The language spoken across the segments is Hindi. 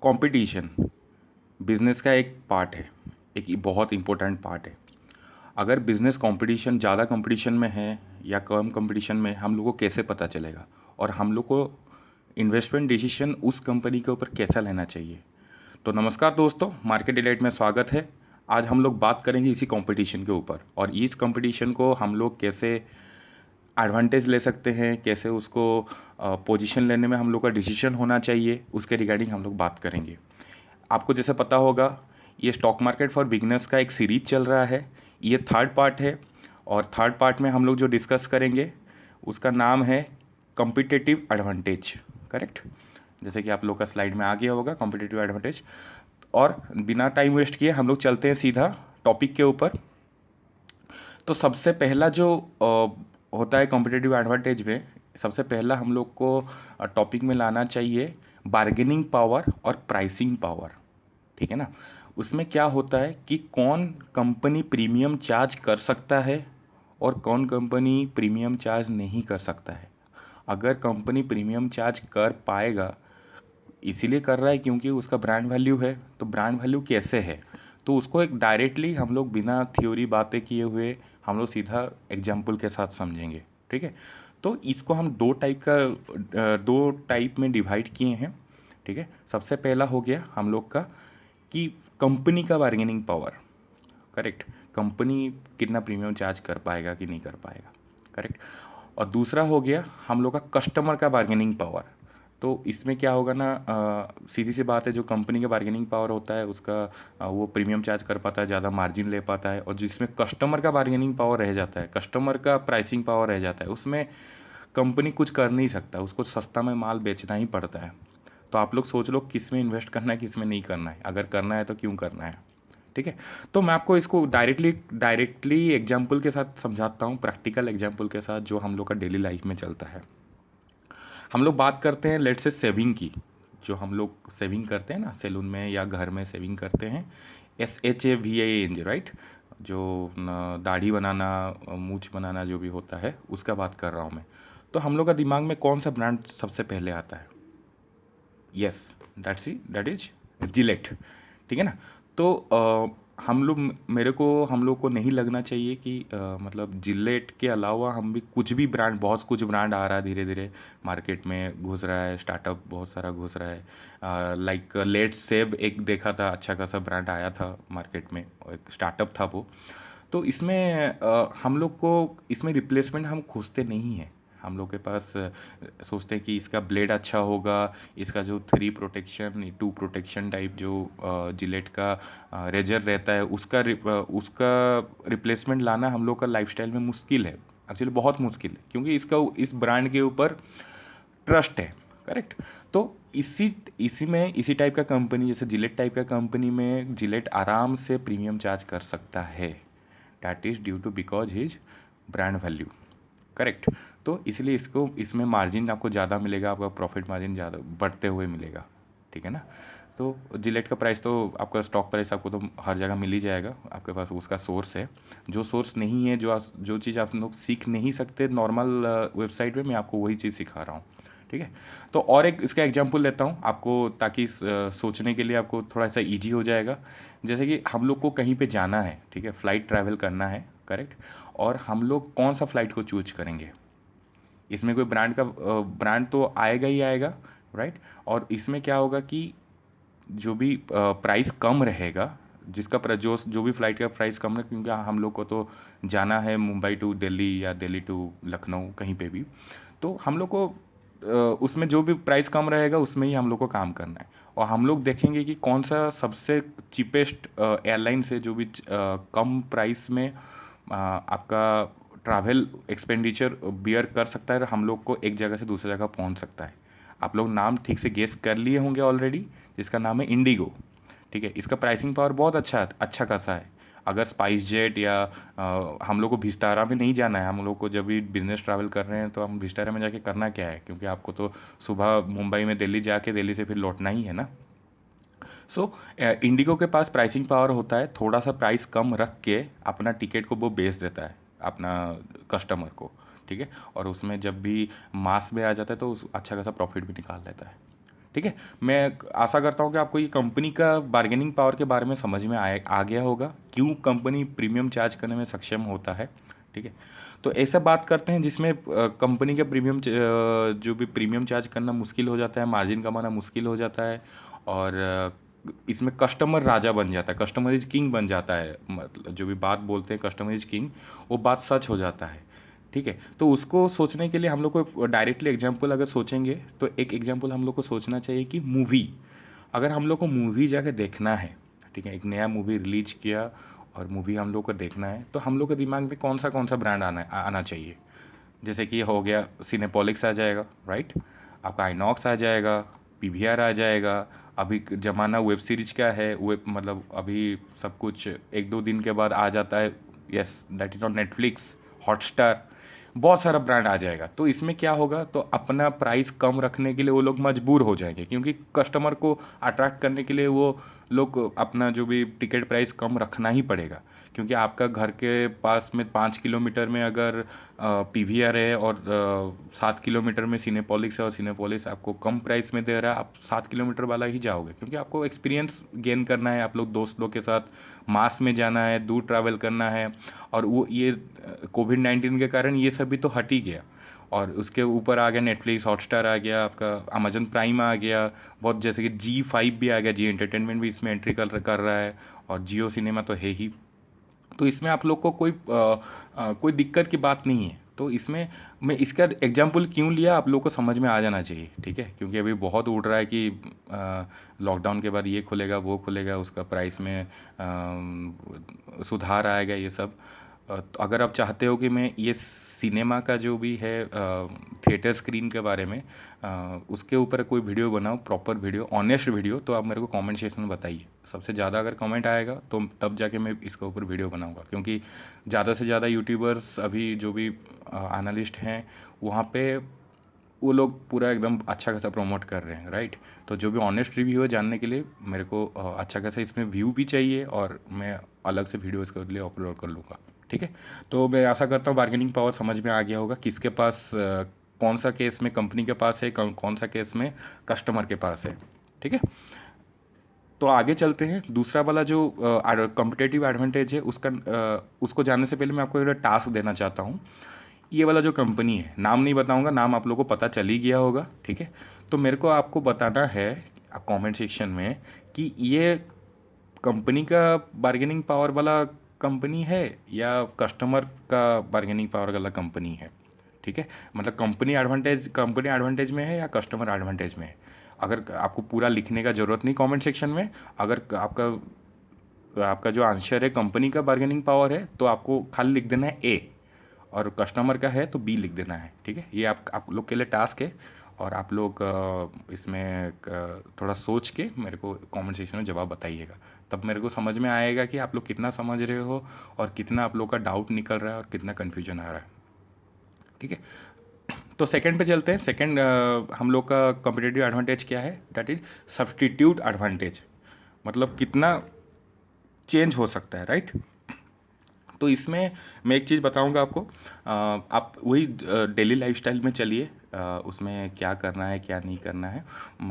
कंपटीशन बिज़नेस का एक पार्ट है, एक बहुत इम्पोर्टेंट पार्ट है। अगर बिज़नेस कंपटीशन ज़्यादा कंपटीशन में है या कम कंपटीशन में, हम लोग को कैसे पता चलेगा और हम लोग को इन्वेस्टमेंट डिसीजन उस कंपनी के ऊपर कैसा लेना चाहिए। तो नमस्कार दोस्तों, मार्केट डिलाइट में स्वागत है। आज हम लोग बात करेंगे इसी कंपटीशन के ऊपर और इस कंपटीशन को हम लोग कैसे एडवांटेज ले सकते हैं, कैसे उसको पोजीशन लेने में हम लोग का डिसीजन होना चाहिए, उसके रिगार्डिंग हम लोग बात करेंगे। आपको जैसे पता होगा, ये स्टॉक मार्केट फॉर बिगनर्स का एक सीरीज चल रहा है। ये थर्ड पार्ट है और थर्ड पार्ट में हम लोग जो डिस्कस करेंगे उसका नाम है कॉम्पिटिटिव एडवांटेज। करेक्ट, जैसे कि आप लोग का स्लाइड में आ गया होगा कॉम्पिटिटिव एडवांटेज। और बिना टाइम वेस्ट किए हम लोग चलते हैं सीधा टॉपिक के ऊपर। तो सबसे पहला जो होता है कॉम्पिटिटिव एडवांटेज में, सबसे पहला हम लोग को टॉपिक में लाना चाहिए बार्गेनिंग पावर और प्राइसिंग पावर। ठीक है ना। उसमें क्या होता है कि कौन कंपनी प्रीमियम चार्ज कर सकता है और कौन कंपनी प्रीमियम चार्ज नहीं कर सकता है। अगर कंपनी प्रीमियम चार्ज कर पाएगा, इसीलिए कर रहा है क्योंकि उसका ब्रांड वैल्यू है। तो ब्रांड वैल्यू कैसे है, तो उसको एक डायरेक्टली हम लोग बिना थ्योरी बातें किए हुए हम लोग सीधा एग्जाम्पल के साथ समझेंगे। ठीक है। तो इसको हम दो टाइप में डिवाइड किए हैं। ठीक है। सबसे पहला हो गया हम लोग का कि कंपनी का बार्गेनिंग पावर। करेक्ट, कंपनी कितना प्रीमियम चार्ज कर पाएगा कि नहीं कर पाएगा। करेक्ट। और दूसरा हो गया हम लोग का कस्टमर का बार्गेनिंग पावर। तो इसमें क्या होगा ना, सीधी सी बात है, जो कंपनी का बार्गेनिंग पावर होता है उसका वो प्रीमियम चार्ज कर पाता है, ज़्यादा मार्जिन ले पाता है। और जिसमें कस्टमर का बार्गेनिंग पावर रह जाता है, कस्टमर का प्राइसिंग पावर रह जाता है, उसमें कंपनी कुछ कर नहीं सकता, उसको सस्ता में माल बेचना ही पड़ता है। तो आप लोग सोच लो किस में इन्वेस्ट करना है, किस में नहीं करना है। अगर करना है तो क्यों करना है। ठीक है। तो मैं आपको इसको डायरेक्टली एग्जाम्पल के साथ समझाता हूँ, प्रैक्टिकल एग्जाम्पल के साथ जो हम लोग का डेली लाइफ में चलता है। हम लोग बात करते हैं लेट से सेविंग की। जो हम लोग सेविंग करते हैं ना, सैलून में या घर में सेविंग करते हैं, SHAVING, राइट। जो दाढ़ी बनाना, मूछ बनाना जो भी होता है, उसका बात कर रहा हूँ मैं। तो हम लोग का दिमाग में कौन सा ब्रांड सबसे पहले आता है? Yes, that is Gillette. ठीक है ना। तो हम लोग को नहीं लगना चाहिए कि मतलब जिलेट के अलावा हम भी कुछ भी ब्रांड, बहुत कुछ ब्रांड आ रहा है धीरे धीरे मार्केट में, घुस रहा है, स्टार्टअप बहुत सारा घुस रहा है। लाइक लेट्स सेव एक देखा था, अच्छा खासा ब्रांड आया था मार्केट में, और एक स्टार्टअप था वो। तो इसमें हम लोग को इसमें रिप्लेसमेंट हम खोजते नहीं हैं। हम लोग के पास सोचते हैं कि इसका ब्लेड अच्छा होगा, इसका जो 3 प्रोटेक्शन 2 प्रोटेक्शन टाइप जो जिलेट का रेजर रहता है, उसका रिप्लेसमेंट लाना हम लोग का लाइफस्टाइल में मुश्किल है। एक्चुअली बहुत मुश्किल है, क्योंकि इस ब्रांड के ऊपर ट्रस्ट है। करेक्ट। तो इसी टाइप का कंपनी, जैसे जिलेट टाइप का कंपनी में जिलेट आराम से प्रीमियम चार्ज कर सकता है। That is due to because his brand value. Correct. तो इसलिए इसमें मार्जिन आपको ज़्यादा मिलेगा, आपका प्रॉफिट मार्जिन ज़्यादा बढ़ते हुए मिलेगा। ठीक है ना। तो जिलेट का प्राइस तो आपका स्टॉक प्राइस आपको तो हर जगह मिल ही जाएगा, आपके पास उसका सोर्स है। जो सोर्स नहीं है, जो चीज़ आप लोग सीख नहीं सकते नॉर्मल वेबसाइट में, मैं आपको वही चीज़ सिखा रहा हूँ। ठीक है। तो और एक इसका एग्जांपल लेता हूँ आपको, ताकि सोचने के लिए आपको थोड़ा सा इजी हो जाएगा। जैसे कि हम लोग को कहीं पे जाना है, ठीक है, फ़्लाइट ट्रैवल करना है। करेक्ट। और हम लोग कौन सा फ़्लाइट को चूज करेंगे? इसमें कोई ब्रांड तो आएगा ही आएगा, राइट। और इसमें क्या होगा कि जो भी प्राइस कम रहेगा, जो भी फ़्लाइट का प्राइस कम है, क्योंकि हम लोग को तो जाना है मुंबई टू दिल्ली या दिल्ली टू लखनऊ, कहीं पे भी। तो हम लोग को उसमें जो भी प्राइस कम रहेगा उसमें ही हम लोग को काम करना है। और हम लोग देखेंगे कि कौन सा सबसे चीपेस्ट एयरलाइन से जो भी कम प्राइस में आपका ट्रैवल एक्सपेंडिचर बियर कर सकता है, और हम लोग को एक जगह से दूसरी जगह पहुंच सकता है। आप लोग नाम ठीक से गेस कर लिए होंगे ऑलरेडी, जिसका नाम है इंडिगो। ठीक है। इसका प्राइसिंग पावर बहुत अच्छा खासा है। अगर स्पाइस जेट या हम लोग को विस्तारा में नहीं जाना है, हम लोग को जब भी बिजनेस ट्रैवल कर रहे हैं तो हम विस्तारा में जाके करना क्या है, क्योंकि आपको तो सुबह मुंबई में दिल्ली जाके दिल्ली से फिर लौटना ही है ना। सो इंडिगो के पास प्राइसिंग पावर होता है, थोड़ा सा प्राइस कम रख के अपना टिकट को वो बेच देता है अपना कस्टमर को। ठीक है। और उसमें जब भी मास में आ जाता है तो अच्छा खासा प्रॉफिट भी निकाल लेता है। ठीक है। मैं आशा करता हूँ कि आपको ये कंपनी का बार्गेनिंग पावर के बारे में समझ में आ गया होगा, क्यों कंपनी प्रीमियम चार्ज करने में सक्षम होता है। ठीक है। तो ऐसा बात करते हैं जिसमें कंपनी का जो भी प्रीमियम चार्ज करना मुश्किल हो जाता है, मार्जिन कमाना मुश्किल हो जाता है, और इसमें कस्टमर राजा बन जाता है, कस्टमर इज किंग बन जाता है। मतलब जो भी बात बोलते हैं कस्टमर इज किंग, वो बात सच हो जाता है। ठीक है। तो उसको सोचने के लिए हम लोग को डायरेक्टली एग्जांपल अगर सोचेंगे तो एक एग्जांपल हम लोग को सोचना चाहिए कि मूवी, अगर हम लोग को मूवी जाके देखना है, ठीक है, एक नया मूवी रिलीज किया और मूवी हम लोग को देखना है, तो हम लोग के दिमाग में कौन सा ब्रांड आना चाहिए। जैसे कि हो गया सिनेपॉलिक्स आ जाएगा, राइट, आपका आइनॉक्स आ जाएगा, पीवीआर आ जाएगा। अभी ज़माना वेब सीरीज का है, वेब मतलब अभी सब कुछ एक दो दिन के बाद आ जाता है। Yes, that is on Netflix, Hotstar, बहुत सारा ब्रांड आ जाएगा। तो इसमें क्या होगा, तो अपना प्राइस कम रखने के लिए वो लोग मजबूर हो जाएंगे, क्योंकि कस्टमर को अट्रैक्ट करने के लिए वो लोग अपना जो भी टिकट प्राइस कम रखना ही पड़ेगा। क्योंकि आपका घर के पास में 5 किलोमीटर में अगर पीवीआर है और 7 किलोमीटर में सिनेपॉलिक्स है, और सिनेपॉलिक्स आपको कम प्राइस में दे रहा है, आप 7 किलोमीटर वाला ही जाओगे, क्योंकि आपको एक्सपीरियंस गेन करना है, आप लोग दोस्त लोग के साथ मास में जाना है, दूर ट्रैवल करना है। और वो ये कोविड-19 के कारण ये सब भी तो हट ही गया, और उसके ऊपर आ गया नेटफ्लिक्स, हॉटस्टार आ गया, आपका अमेजन प्राइम आ गया, बहुत जैसे कि जी5 भी आ गया, जी एंटरटेनमेंट भी इसमें एंट्री कर रहा है, और जियो सिनेमा तो है ही। तो इसमें आप लोग को कोई दिक्कत की बात नहीं है। तो इसमें मैं इसका एग्जांपल क्यों लिया, आप लोग को समझ में आ जाना चाहिए। ठीक है, क्योंकि अभी बहुत उड़ रहा है कि लॉकडाउन के बाद ये खुलेगा वो खुलेगा, उसका प्राइस में सुधार आएगा, ये सब। तो अगर आप चाहते हो कि मैं ये सिनेमा का जो भी है थिएटर स्क्रीन के बारे में उसके ऊपर कोई वीडियो बनाऊँ, प्रॉपर वीडियो, ऑनेस्ट वीडियो, तो आप मेरे को कमेंट सेक्शन में बताइए। सबसे ज़्यादा अगर कमेंट आएगा तो तब जाके मैं इसके ऊपर वीडियो बनाऊंगा, क्योंकि ज़्यादा से ज़्यादा यूट्यूबर्स अभी जो भी एनालिस्ट हैं वहाँ पे वो लोग पूरा एकदम अच्छा खासा प्रमोट कर रहे हैं, राइट। तो जो भी ऑनेस्ट रिव्यू है जानने के लिए मेरे को अच्छा खासा इसमें व्यू भी चाहिए, और मैं अलग से वीडियो इसके लिए अपलोड कर लूँगा। ठीक है। तो मैं आशा करता हूँ बार्गेनिंग पावर समझ में आ गया होगा, किसके पास कौन सा केस में कंपनी के पास है, कौन सा केस में कस्टमर के पास है। ठीक है। तो आगे चलते हैं, दूसरा वाला जो कॉम्पिटेटिव एडवांटेज है उसको जानने से पहले मैं आपको एक टास्क देना चाहता हूँ। ये वाला जो कंपनी है, नाम नहीं बताऊंगा, नाम आप लोगों को पता चल ही गया होगा। ठीक है। तो मेरे को आपको बताना है कमेंट सेक्शन में कि ये कंपनी का बार्गेनिंग पावर वाला कंपनी है या कस्टमर का बार्गेनिंग पावर वाला कंपनी है। ठीक है। मतलब कंपनी एडवांटेज में है या कस्टमर एडवांटेज में है। अगर आपको पूरा लिखने का ज़रूरत नहीं कमेंट सेक्शन में, अगर आपका जो आंसर है कंपनी का बार्गेनिंग पावर है तो आपको खाली लिख देना है ए, और कस्टमर का है तो बी लिख देना है। ठीक है। ये आप लोग के लिए टास्क है, और आप लोग इसमें थोड़ा सोच के मेरे को कमेंट सेक्शन में जवाब बताइएगा, तब मेरे को समझ में आएगा कि आप लोग कितना समझ रहे हो, और कितना आप लोग का डाउट निकल रहा है, और कितना कन्फ्यूजन आ रहा है। ठीक है। तो सेकंड पे चलते हैं। सेकंड हम लोग का कॉम्पिटिटिव एडवांटेज क्या है, दैट इज सब्सटीट्यूट एडवांटेज। मतलब कितना चेंज हो सकता है, राइट। तो इसमें मैं एक चीज़ बताऊंगा आपको, आप वही डेली लाइफस्टाइल में चलिए, उसमें क्या करना है क्या नहीं करना है,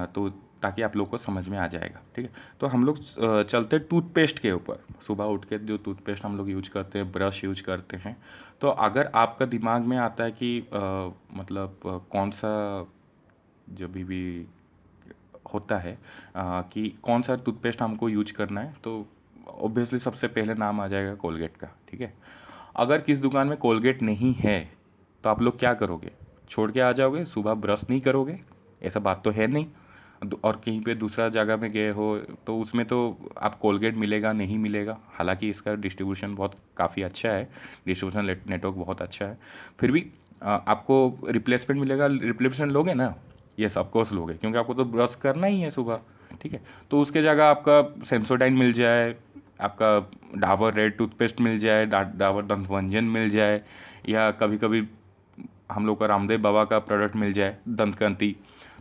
तो ताकि आप लोग को समझ में आ जाएगा। ठीक है। तो हम लोग चलते हैं टूथपेस्ट के ऊपर। सुबह उठ के जो टूथपेस्ट हम लोग यूज करते हैं, ब्रश यूज करते हैं, तो अगर आपका दिमाग में आता है कि मतलब कौन सा जो भी होता है कि कौन सा टूथपेस्ट हमको यूज करना है, तो ऑब्वियसली सबसे पहले नाम आ जाएगा कोलगेट का। ठीक है। अगर किस दुकान में कोलगेट नहीं है तो आप लोग क्या करोगे, छोड़ के आ जाओगे, सुबह ब्रश नहीं करोगे, ऐसा बात तो है नहीं। और कहीं पे दूसरा जगह में गए हो तो उसमें तो आप कोलगेट मिलेगा नहीं मिलेगा, हालांकि इसका डिस्ट्रीब्यूशन बहुत काफ़ी अच्छा है, डिस्ट्रीब्यूशन नेटवर्क बहुत अच्छा है, फिर भी आपको रिप्लेसमेंट मिलेगा। रिप्लेसमेंट लोगे ना, ये सब कोर्स लोगे, क्योंकि आपको तो ब्रश करना ही है सुबह। ठीक है। तो उसके जगह आपका सेंसोडाइन मिल जाए, आपका डाबर रेड टूथपेस्ट मिल जाए, डाबर दंतमंजन मिल जाए, या कभी कभी हम लोग का रामदेव बाबा का प्रोडक्ट मिल जाए दंतकांति,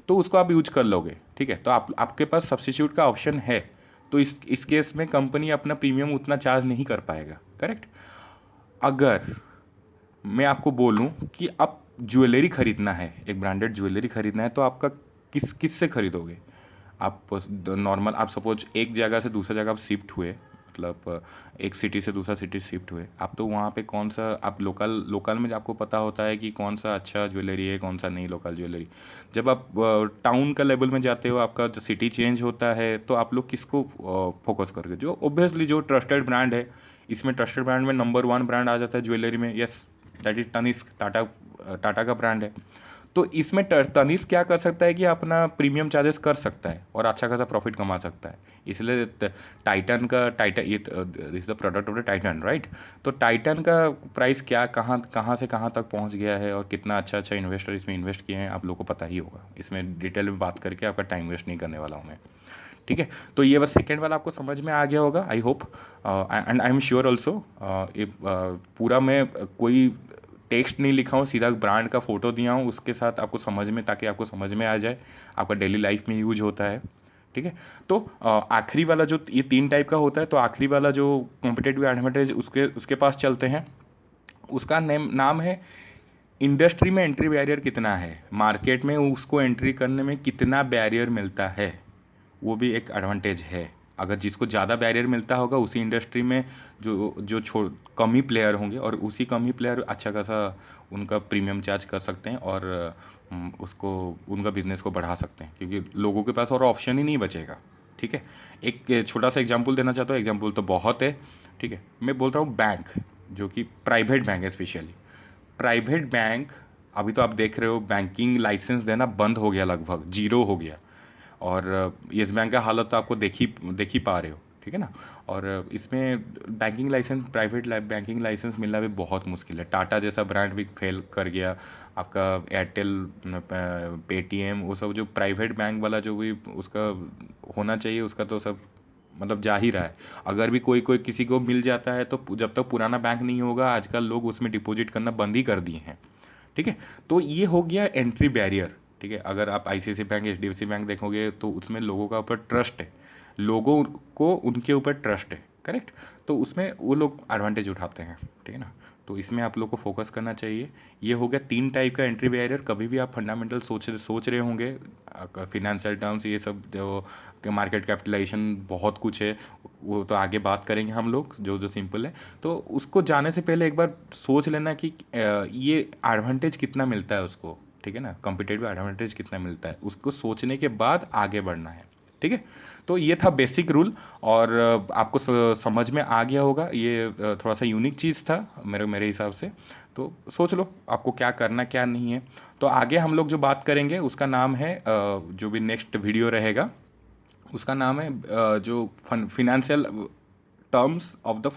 तो उसको आप यूज कर लोगे। ठीक है। तो आपके पास सब्स्टिट्यूट का ऑप्शन है, तो इस केस में कंपनी अपना प्रीमियम उतना चार्ज नहीं कर पाएगा, करेक्ट। अगर मैं आपको बोलूं कि आप ज्वेलरी खरीदना है, एक ब्रांडेड ज्वेलरी खरीदना है, तो आपका किस से खरीदोगे, आप नॉर्मल आप सपोज एक जगह से दूसरी जगह आप शिफ्ट हुए, मतलब एक सिटी से दूसरा सिटी शिफ्ट हुए आप, तो वहाँ पे कौन सा आप लोकल लोकल में आपको पता होता है कि कौन सा अच्छा ज्वेलरी है कौन सा नहीं लोकल ज्वेलरी। जब आप टाउन का लेवल में जाते हो, आपका जो सिटी चेंज होता है, तो आप लोग किसको फोकस करोगे? जो ऑब्वियसली जो ट्रस्टेड ब्रांड है, इसमें ट्रस्टेड ब्रांड में नंबर 1 ब्रांड आ जाता है ज्वेलरी में, yes that is Tanishq, Tata Tata का ब्रांड है। तो इसमें तनिष्क क्या कर सकता है कि अपना प्रीमियम चार्जेस कर सकता है और अच्छा खासा प्रॉफिट कमा सकता है। इसलिए टाइटन का टाइटन ये is the product of the Titan, right? तो टाइटन का प्राइस क्या कहाँ कहाँ से कहाँ तक पहुँच गया है और कितना अच्छा अच्छा इन्वेस्टर इसमें इन्वेस्ट किए हैं, आप लोगों को पता ही होगा। इसमें डिटेल में बात करके आपका टाइम वेस्ट नहीं करने वाला हूँ मैं, ठीक है? तो ये बस सेकेंड वाला आपको समझ में आ गया होगा, I hope and I am sure also. पूरा मैं कोई टेक्स्ट नहीं लिखा हूँ, सीधा ब्रांड का फ़ोटो दिया हूँ उसके साथ आपको समझ में, ताकि आपको समझ में आ जाए, आपका डेली लाइफ में यूज होता है, ठीक है? तो आखिरी वाला जो ये 3 टाइप का होता है, तो आखिरी वाला जो कॉम्पिटेटिव एडवांटेज उसके उसके पास चलते हैं। उसका नाम है इंडस्ट्री में एंट्री बैरियर कितना है, मार्केट में उसको एंट्री करने में कितना बैरियर मिलता है, वो भी एक एडवांटेज है। अगर जिसको ज़्यादा बैरियर मिलता होगा उसी इंडस्ट्री में जो जो कम ही प्लेयर होंगे, और उसी कम ही प्लेयर अच्छा खासा उनका प्रीमियम चार्ज कर सकते हैं और उसको उनका बिजनेस को बढ़ा सकते हैं, क्योंकि लोगों के पास और ऑप्शन ही नहीं बचेगा, ठीक है? एक छोटा सा एग्जांपल देना चाहता हूँ, एग्जांपल तो बहुत है, ठीक है? मैं बोल रहा हूँ बैंक, जो कि प्राइवेट बैंक है, स्पेशली प्राइवेट बैंक। अभी तो आप देख रहे हो बैंकिंग लाइसेंस देना बंद हो गया, लगभग जीरो हो गया, और येस बैंक का हालत तो आपको देख ही पा रहे हो, ठीक है ना? और इसमें banking licence, private banking licence मिलना भी बहुत मुश्किल है। टाटा जैसा ब्रांड भी फेल कर गया, आपका एयरटेल, पेटीएम, वो सब जो प्राइवेट बैंक वाला जो भी उसका होना चाहिए, उसका तो सब मतलब जा ही रहा है। अगर भी कोई कोई किसी को मिल जाता है, तो जब तक पुराना बैंक नहीं होगा, आजकल लोग उसमें डिपॉजिट करना बंद ही कर दिए हैं, ठीक है? तो ये हो गया एंट्री बैरियर, ठीक है? अगर आप आईसीआईसी बैंक, एचडीएफसी बैंक देखोगे, तो उसमें लोगों का ऊपर ट्रस्ट है, लोगों को उनके ऊपर ट्रस्ट है, करेक्ट? तो उसमें वो लोग एडवांटेज उठाते हैं, ठीक है ना? तो इसमें आप लोग को फोकस करना चाहिए। ये हो गया 3 टाइप का एंट्री बैरियर। कभी भी आप फंडामेंटल सोच रहे होंगे, फिनेंशियल टर्म्स, ये सब जो मार्केट कैपिटलाइजेशन बहुत कुछ है, वो तो आगे बात करेंगे हम लोग, जो जो सिंपल है। तो उसको जाने से पहले एक बार सोच लेना कि ये एडवांटेज कितना मिलता है उसको, ठीक है ना? कॉम्पिटिटिव एडवांटेज कितना मिलता है, उसको सोचने के बाद आगे बढ़ना है, ठीक है? तो ये था बेसिक रूल, और आपको समझ में आ गया होगा। ये थोड़ा सा यूनिक चीज़ था मेरे हिसाब से। तो सोच लो आपको क्या करना क्या नहीं है। तो आगे हम लोग जो बात करेंगे उसका नाम है, जो भी नेक्स्ट वीडियो रहेगा उसका नाम है जो financial terms of the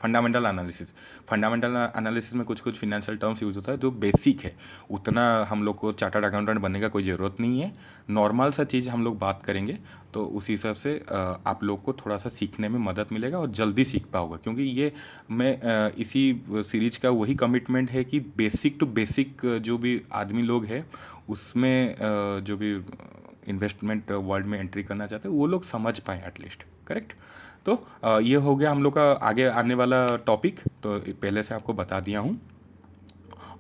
fundamental analysis. Fundamental analysis में कुछ कुछ फिनेंशियल टर्म्स यूज़ होता है जो बेसिक है, उतना हम लोग को चार्टर्ड अकाउंटेंट बनने का कोई ज़रूरत नहीं है। नॉर्मल सा चीज़ हम लोग बात करेंगे, तो उसी हिसाब से आप लोग को थोड़ा सा सीखने में मदद मिलेगा और जल्दी सीख पाओगे, क्योंकि ये मैं इसी सीरीज का वही कमिटमेंट है कि बेसिक टू बेसिक जो भी आदमी लोग हैं उसमें जो भी इन्वेस्टमेंट वर्ल्ड में एंट्री करना चाहते हैं वो लोग समझ पाएँ एटलीस्ट, करेक्ट? तो ये हो गया हम लोग का आगे आने वाला टॉपिक, तो पहले से आपको बता दिया हूँ।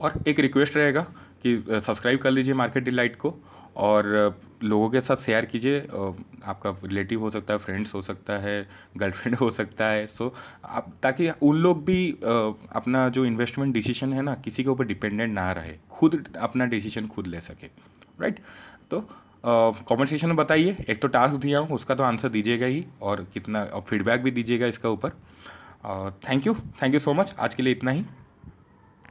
और एक रिक्वेस्ट रहेगा कि सब्सक्राइब कर लीजिए मार्केट डिलाइट को, और लोगों के साथ शेयर कीजिए। आपका रिलेटिव हो सकता है, फ्रेंड्स हो सकता है, गर्लफ्रेंड हो सकता है, सो आप, ताकि उन लोग भी अपना जो इन्वेस्टमेंट डिसीजन है ना, किसी के ऊपर डिपेंडेंट ना रहे, खुद अपना डिसीजन खुद ले सके, राइट? तो कमेंट सेक्शन में बताइए, एक तो टास्क दिया हूँ उसका तो आंसर दीजिएगा ही, और कितना फीडबैक भी दीजिएगा इसका ऊपर। थैंक यू सो मच, आज के लिए इतना ही।